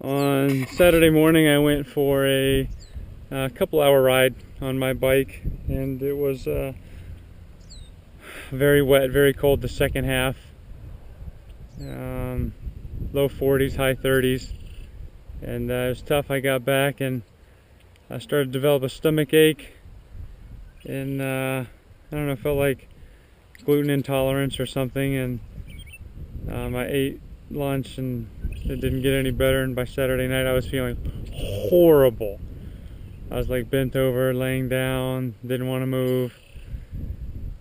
On Saturday morning I went for a couple-hour ride on my bike, and it was very wet, very cold the second half. Low 40s, high 30s, and it was tough. I got back and I started to develop a stomach ache, and I don't know, felt like gluten intolerance or something, and I ate lunch and it didn't get any better, and by Saturday night I was feeling horrible. I was like bent over, laying down, didn't want to move.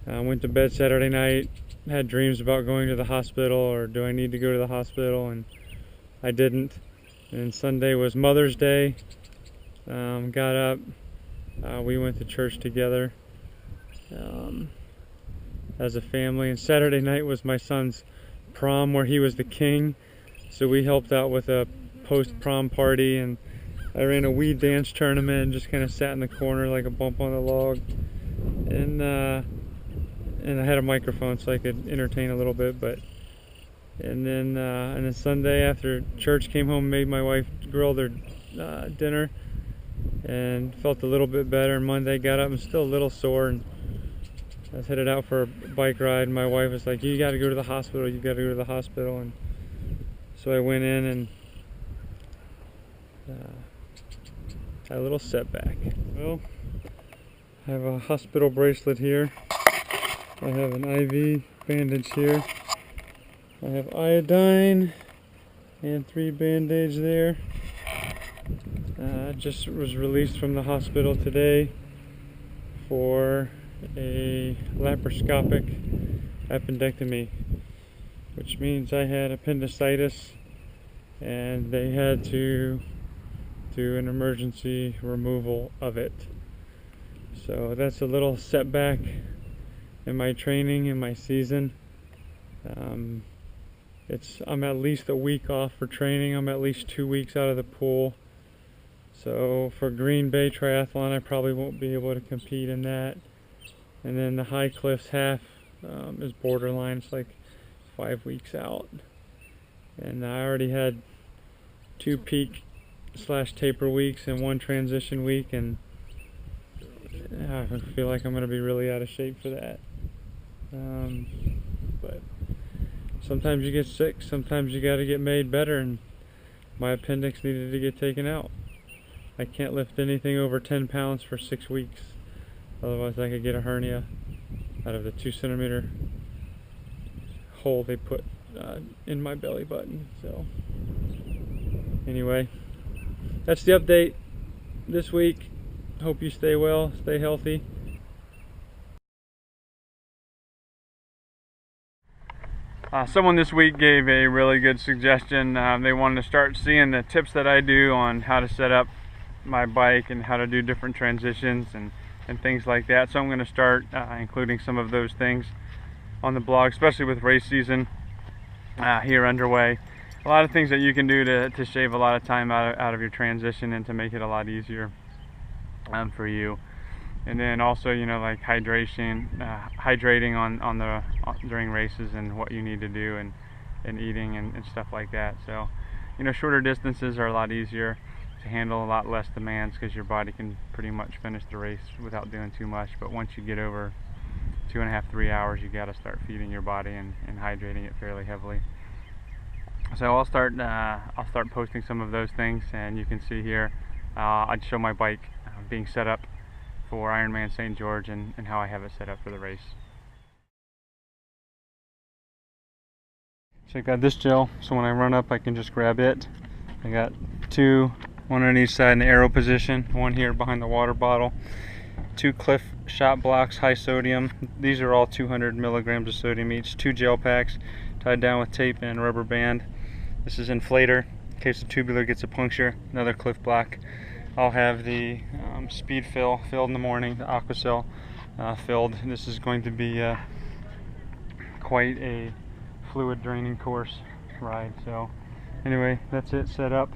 I went to bed Saturday night, had dreams about going to the hospital, or do I need to go to the hospital, and I didn't. And Sunday was Mother's Day. Got up, we went to church together as a family, and Saturday night was my son's prom where he was the king, so we helped out with a post-prom party, and I ran a weed dance tournament and just kind of sat in the corner like a bump on a log, and I had a microphone so I could entertain a little bit. And then Sunday after church, came home, made my wife grill her dinner, and felt a little bit better. Monday got up and still a little sore, and I was headed out for a bike ride, and my wife was like, "You got to go to the hospital, you got to go to the hospital." And so I went in and had a little setback. Well, I have a hospital bracelet here. I have an IV bandage here. I have iodine and 3 band-aids there. I just was released from the hospital today for a laparoscopic appendectomy, which means I had appendicitis and they had to do an emergency removal of it. So that's a little setback in my training, in my season. I'm at least a week off for training. I'm at least 2 weeks out of the pool. So for Green Bay Triathlon, I probably won't be able to compete in that. And then the High Cliffs half is borderline. It's like 5 weeks out. And I already had 2 peak/taper weeks and 1 transition week, and I feel like I'm going to be really out of shape for that. But sometimes you get sick, sometimes you got to get made better, and my appendix needed to get taken out. I can't lift anything over 10 pounds for 6 weeks, otherwise I could get a hernia out of the 2-centimeter hole they put in my belly button. So anyway, that's the update this week. Hope you stay well, stay healthy. Someone this week gave a really good suggestion. They wanted to start seeing the tips that I do on how to set up my bike and how to do different transitions and things like that. So I'm going to start including some of those things on the blog, especially with race season here underway. A lot of things that you can do to shave a lot of time out of your transition and to make it a lot easier for you. And then also, you know, like hydrating during races, and what you need to do, and eating and stuff like that. So, you know, shorter distances are a lot easier to handle, a lot less demands, because your body can pretty much finish the race without doing too much. But once you get over 2.5–3 hours, you got to start feeding your body and hydrating it fairly heavily. So I'll start posting some of those things, and you can see here I'd show my bike being set up for Ironman St. George, and how I have it set up for the race. So I got this gel, so when I run up I can just grab it. I got 2, one on each side in the arrow position, one here behind the water bottle. 2 Cliff shot blocks, high sodium. These are all 200 milligrams of sodium each. 2 gel packs tied down with tape and a rubber band. This is inflator in case the tubular gets a puncture. Another Cliff block. I'll have the speed fill filled in the morning, the Aquacell filled. This is going to be quite a fluid draining course ride. So anyway, that's it set up.